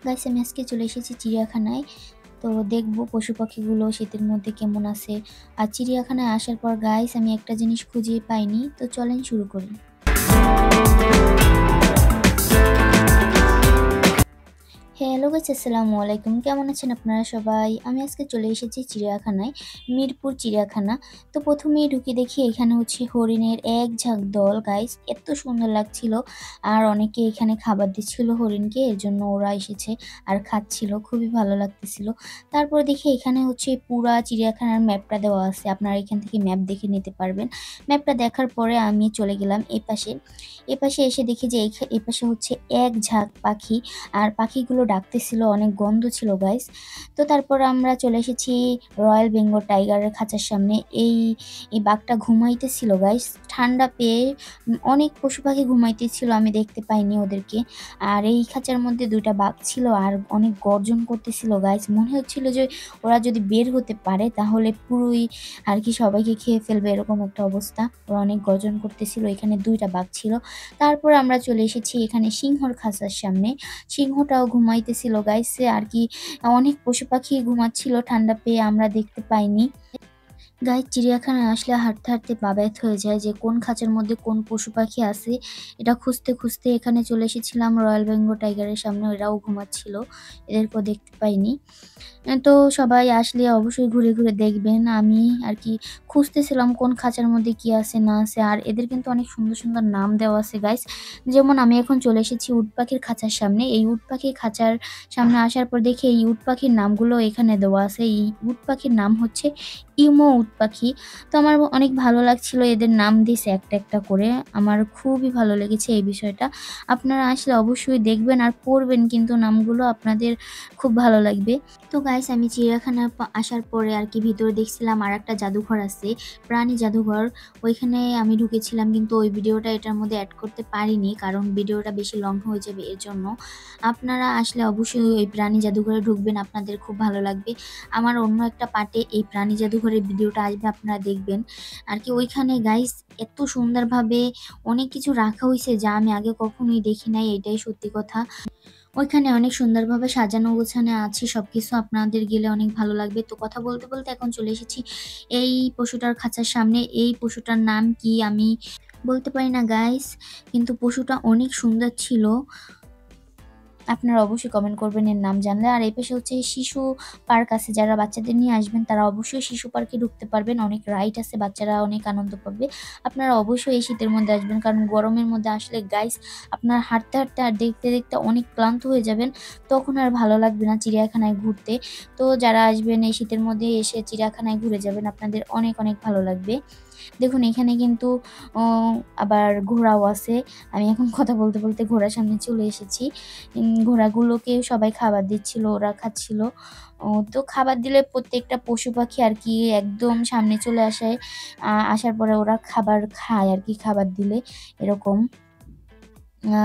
Guys আমি আজকে চলে এসেছি চিড়িয়াখানায়। তো দেখবো পশু পাখিগুলো শীতের মধ্যে কেমন আছে। আর চিড়িয়াখানায় আসার পর গাইস আমি একটা জিনিস খুঁজে পাইনি, তো চলেন শুরু করি। হ্যালো গাইস, আসসালামু আলাইকুম। কেমন আছেন আপনারা সবাই? আমি আজকে চলে এসেছি চিড়িয়াখানায়, মিরপুর চিড়িয়াখানা। তো প্রথমেই ঢুকে দেখি এখানে হচ্ছে হরিণের এক ঝাঁক দল গাইস, এত সুন্দর লাগছিল। আর অনেকে এখানে খাবার দিচ্ছিল হরিণকে, এর জন্য ওরা এসেছে আর খাচ্ছিল, খুবই ভালো লাগতেছিল। তারপর দেখি এখানে হচ্ছে পুরা চিড়িয়াখানার ম্যাপটা দেওয়া আছে, আপনারা এখান থেকে ম্যাপ দেখে নিতে পারবেন। ম্যাপটা দেখার পরে আমি চলে গেলাম এপাশে এসে দেখি যে এপাশে হচ্ছে এক ঝাঁক পাখি। আর পাখিগুলো ডাকতেছিল, অনেক গন্ধ ছিল গাইস। তো তারপর আমরা চলে এসেছি রয়্যাল বেঙ্গল টাইগারের খাঁচার সামনে। এই বাঘটা ঘুমাইতেছিল গাইস, ঠান্ডা পেয়ে অনেক পশু পাখি ঘুমাইতেছিল, আমি দেখতে পাইনি ওদেরকে। আর এই খাঁচার মধ্যে দুইটা বাঘ ছিল আর অনেক গর্জন করতেছিল গাইস, মনে হচ্ছিল যে ওরা যদি বের হতে পারে তাহলে পুরোই আর কি সবাইকে খেয়ে ফেলবে, এরকম একটা অবস্থা। ওরা অনেক গর্জন করতেছিল, এখানে দুইটা বাঘ ছিল। তারপর আমরা চলে এসেছি এখানে সিংহর খাঁচার সামনে। সিংহটাও ঘুমাইতেছিল গাইস, আর কি অনেক পশু পাখি ঘুমাচ্ছিল, ঠান্ডা পেয়ে আমরা দেখতে পাইনি। গাইস চিড়িয়াখানায় আসলে হাঁটতে হাঁটতে পা ব্যথা হয়ে যায় যে কোন খাঁচার মধ্যে কোন পশু পাখি আছে, এটা খুঁজতে খুঁজতে এখানে চলে এসেছিলাম রয়্যাল বেঙ্গল টাইগারের সামনে। এরাও ঘুমাচ্ছিল, এদেরকেও দেখতে পাইনি। তো সবাই আসলে অবশ্যই ঘুরে ঘুরে দেখবেন। আমি আর কি খুঁজতেছিলাম কোন খাঁচার মধ্যে কি আছে না আছে। আর এদের কিন্তু অনেক সুন্দর সুন্দর নাম দেওয়া আছে গাইস। যেমন আমি এখন চলে এসেছি উট পাখির খাঁচার সামনে। এই উট পাখির খাঁচার সামনে আসার পর দেখি এই উট পাখির নামগুলো এখানে দেওয়া আছে। এই উট পাখির নাম হচ্ছে ইমো উট পাখি। তো আমার অনেক ভালো লাগছিল, এদের নাম দিয়েছে একটা একটা করে। আমার খুবই ভালো লেগেছে এই বিষয়টা। আপনারা আসলে অবশ্যই দেখবেন আর পড়বেন, কিন্তু নামগুলো আপনাদের খুব ভালো লাগবে। তো গাইস আমি চিড়িয়াখানা আসার পরে আর কি ভিতরে দেখছিলাম আর একটা জাদুঘর আছে, প্রাণী জাদুঘর। ওইখানে আমি ঢুকেছিলাম, কিন্তু ওই ভিডিওটা এটার মধ্যে অ্যাড করতে পারিনি, কারণ ভিডিওটা বেশি লং হয়ে যাবে, এর জন্য। আপনারা আসলে অবশ্যই ওই প্রাণী জাদুঘরে ঢুকবেন, আপনাদের খুব ভালো লাগবে। আমার অন্য একটা পার্টে এই প্রাণী জাদুঘরের ভিডিওটা আসবে, আপনারা দেখবেন। আর কি ওইখানে গাইস এত সুন্দরভাবে অনেক কিছু রাখা হয়েছে যা আমি আগে কখনোই দেখি নাই, এটাই সত্যি কথা। ওইখানে অনেক সুন্দরভাবে সাজানো গোছানো আছে সবকিছু, আপনাদের গেলে অনেক ভালো লাগবে। তো কথা বলতে বলতে এখন চলে এসেছি এই পশুটার খাঁচার সামনে। এই পশুটার নাম কি আমি বলতে পারি না গাইস, কিন্তু পশুটা অনেক সুন্দর ছিল। আপনারা অবশ্যই কমেন্ট করবেন এর নাম জানলে। আর এই পাশে হচ্ছে শিশু পার্ক আছে, যারা বাচ্চাদের নিয়ে আসবেন তারা অবশ্যই শিশু পার্কে ঢুকতে পারবেন, অনেক রাইড আছে, বাচ্চারা অনেক আনন্দ পাবে। আপনারা অবশ্যই এই শীতের মধ্যে আসবেন, কারণ গরমের মধ্যে আসলে গাইস আপনার হাঁটতে হাঁটতে আর দেখতে দেখতে অনেক ক্লান্ত হয়ে যাবেন, তখন আর ভালো লাগবে না চিড়িয়াখানায় ঘুরতে। তো যারা আসবেন এই শীতের মধ্যে এসে চিড়িয়াখানায় ঘুরে যাবেন, আপনাদের অনেক অনেক ভালো লাগবে। দেখুন এখানে কিন্তু আবার ঘোড়াও আছে। আমি এখন কথা বলতে বলতে ঘোড়ার সামনে চলে এসেছি। ঘোড়াগুলোকে সবাই খাবার দিচ্ছিল, ওরা খাচ্ছিল। তো খাবার দিলে প্রত্যেকটা পশু পাখি আর কি একদম সামনে চলে আসে। আসার পরে ওরা খাবার খায় আর কি, খাবার দিলে এরকম।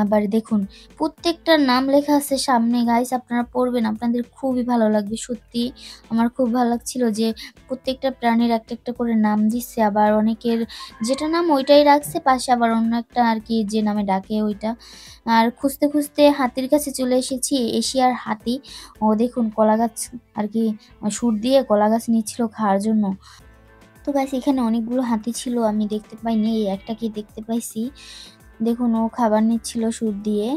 আবার দেখুন প্রত্যেকটার নাম লেখা আছে সামনে গাইস, আপনারা পড়বেন, আপনাদের খুবই ভালো লাগবে। সত্যি আমার খুব ভালো লাগছিল যে প্রত্যেকটা প্রাণীর একটা একটা করে নাম দিচ্ছে। আবার অনেকের যেটা নাম ওইটাই রাখছে, পাশে আবার অন্য একটা আর কি যে নামে ডাকে ওইটা। আর খুঁজতে খুঁজতে হাতির কাছে চলে এসেছি, এশিয়ার হাতি। ও দেখুন কলা গাছ আর কি সুর দিয়ে কলা গাছ নিচ্ছিল খাওয়ার জন্য। তো গাইস এখানে অনেকগুলো হাতি ছিল, আমি দেখতে পাইনি, এই একটাকে দেখতে পাইছি। দেখুন ও খাবার নিচ্ছিল সুর দিয়ে।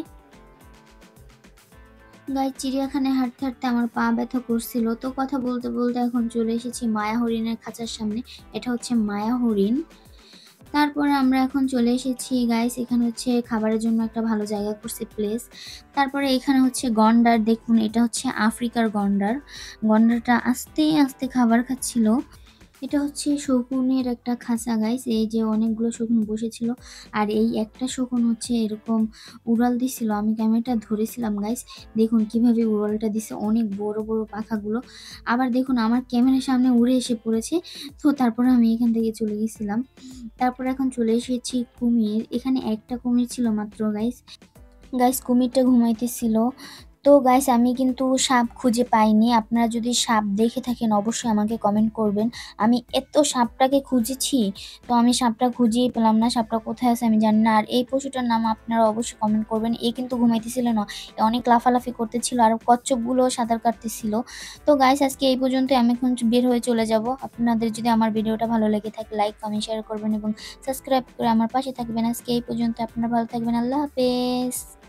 গাইস চিড়িয়াখানায় হাঁটতে হাঁটতে আমার পা ব্যথা করছিল, তো কথা বলতে বলতে এখন চলে এসেছি মায়া হরিণের খাঁচার সামনে। এটা হচ্ছে মায়া হরিণ। তারপরে আমরা এখন চলে এসেছি গাইস, এখানে হচ্ছে খাবারের জন্য একটা ভালো জায়গা করছে প্লেস। তারপরে এখানে হচ্ছে গন্ডার, দেখুন এটা হচ্ছে আফ্রিকার গন্ডার। গন্ডারটা আস্তে আস্তে খাবার খাচ্ছিল। এটা হচ্ছে শকুনের একটা খাঁচা গাইস, এই যে অনেকগুলো শকুন বসেছিল। আর এই একটা শকুন হচ্ছে এরকম উড়াল দিছিল, আমি ক্যামেরাটা ধরেছিলাম গাইস। দেখুন কিভাবে উড়ালটা দিছে, অনেক বড় বড় পাখাগুলো। আবার দেখুন আমার ক্যামেরার সামনে উড়ে এসে পড়েছে। তো তারপরে আমি এখান থেকে চলে গেছিলাম। তারপর এখন চলে এসেছি কুমির। এখানে একটা কুমির ছিল মাত্র গাইস। কুমিরটা ঘুমাইতেছিল। তো গাইস আমি কিন্তু সাপ খুঁজে পাইনি। আপনারা যদি সাপ দেখে থাকেন অবশ্যই আমাকে কমেন্ট করবেন। আমি এত সাপটাকে খুঁজেছি, তো আমি সাপটা খুঁজেই পেলাম না। সাপটা কোথায় আছে আমি জানি না। আর এই পশুটার নাম আপনারা অবশ্যই কমেন্ট করবেন। এ কিন্তু ঘুমাইতেছিল না। এ অনেক লাফালাফি করতেছিল আর কচ্ছপগুলোও সাঁতার কাটতেছিল। তো গাইস আজকে এই পর্যন্তই। আমি এখন বের হয়ে চলে যাব। আপনাদের যদি আমার ভিডিওটা ভালো লেগে থাকে লাইক, কমেন্ট, শেয়ার করবেন এবং সাবস্ক্রাইব করে আমার পাশে থাকবেন। আজকে এই পর্যন্ত। আপনারা ভালো থাকবেন। আল্লাহ হাফেজ।